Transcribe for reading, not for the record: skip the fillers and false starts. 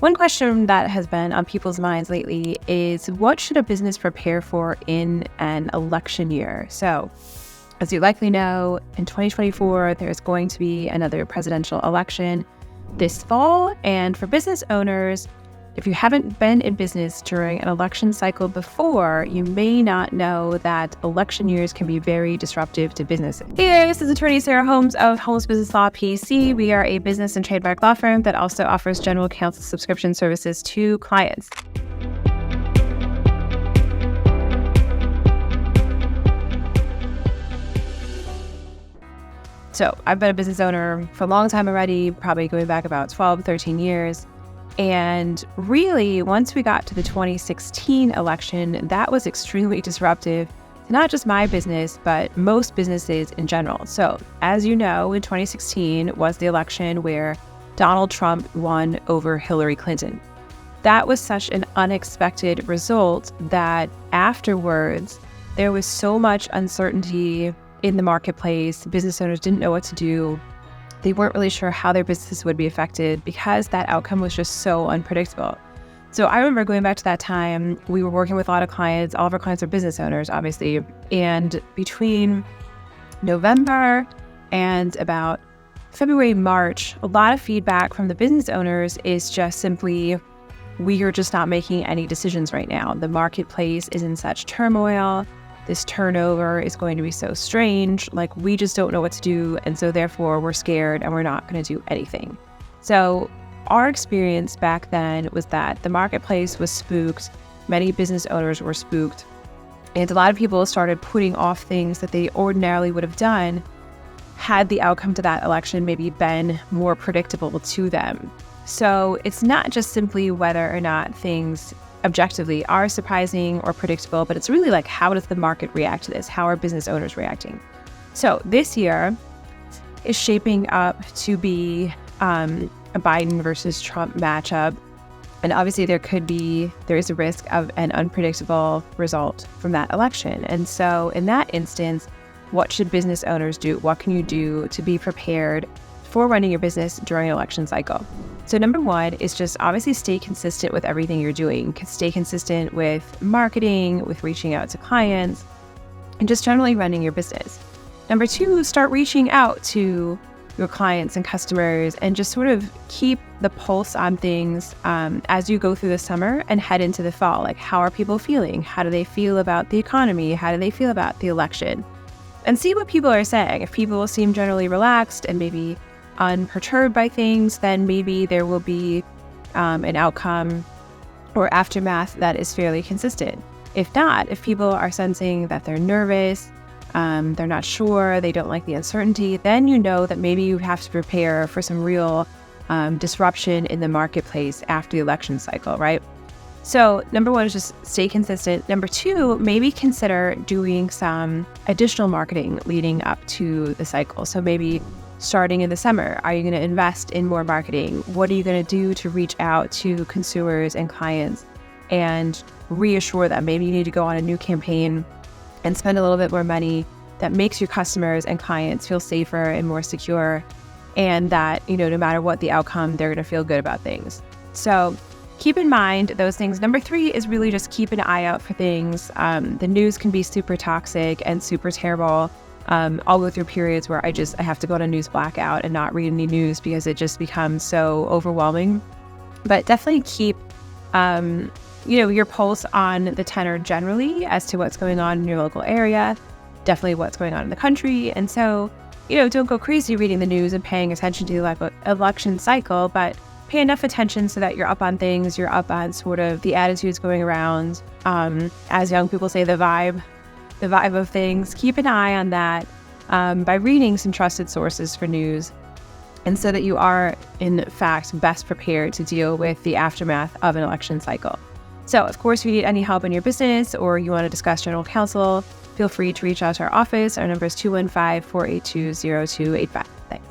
One question that has been on people's minds lately is, what should a business prepare for in an election year? So, as you likely know, in 2024, there's going to be another presidential election this fall. And for business owners, if you haven't been in business during an election cycle before, you may not know that election years can be very disruptive to businesses. Hey, this is attorney Sarah Holmes of Holmes Business Law P.C. We are a business and trademark law firm that also offers general counsel subscription services to clients. So I've been a business owner for a long time already, probably going back about 12, 13 years. And really, once we got to the 2016 election, that was extremely disruptive to not just my business, but most businesses in general. So as you know, in 2016 was the election where Donald Trump won over Hillary Clinton. That was such an unexpected result that afterwards, there was so much uncertainty in the marketplace. Business owners didn't know what to do. They weren't really sure how their business would be affected because that outcome was just so unpredictable. So I remember going back to that time, we were working with a lot of clients. All of our clients are business owners, obviously. And between November and about February, March, a lot of feedback from the business owners is just simply, we are just not making any decisions right now. The marketplace is in such turmoil. This turnover is going to be so strange, like we just don't know what to do. And so therefore we're scared and we're not going to do anything. So our experience back then was that the marketplace was spooked. Many business owners were spooked. And a lot of people started putting off things that they ordinarily would have done had the outcome to that election maybe been more predictable to them. So it's not just simply whether or not things objectively are surprising or predictable, but it's really like, how does the market react to this? How are business owners reacting? So this year is shaping up to be a Biden versus Trump matchup. And obviously there is a risk of an unpredictable result from that election. And so in that instance, what should business owners do? What can you do to be prepared for running your business during an election cycle? So number one is just obviously stay consistent with everything you're doing. Stay consistent with marketing, with reaching out to clients, and just generally running your business. Number two, start reaching out to your clients and customers and just sort of keep the pulse on things as you go through the summer and head into the fall. Like, how are people feeling? How do they feel about the economy? How do they feel about the election? And see what people are saying. If people seem generally relaxed and maybe unperturbed by things, then maybe there will be an outcome or aftermath that is fairly consistent. If not, if people are sensing that they're nervous, they're not sure, they don't like the uncertainty, then you know that maybe you have to prepare for some real disruption in the marketplace after the election cycle, right? So number one is just stay consistent. Number two, maybe consider doing some additional marketing leading up to the cycle. So maybe starting in the summer, are you going to invest in more marketing? What are you going to do to reach out to consumers and clients and reassure them? Maybe you need to go on a new campaign and spend a little bit more money that makes your customers and clients feel safer and more secure, and that, no matter what the outcome, they're going to feel good about things. So keep in mind those things. Number three is really just keep an eye out for things. The news can be super toxic and super terrible. I'll go through periods where I have to go on a news blackout and not read any news because it just becomes so overwhelming. But definitely keep, your pulse on the tenor generally as to what's going on in your local area, definitely what's going on in the country. And so, don't go crazy reading the news and paying attention to the election cycle, but pay enough attention so that you're up on things, you're up on sort of the attitudes going around. As young people say, the vibe of things. Keep an eye on that by reading some trusted sources for news, and so that you are, in fact, best prepared to deal with the aftermath of an election cycle. So, of course, if you need any help in your business or you want to discuss general counsel, feel free to reach out to our office. Our number is 215-482-0285. Thanks.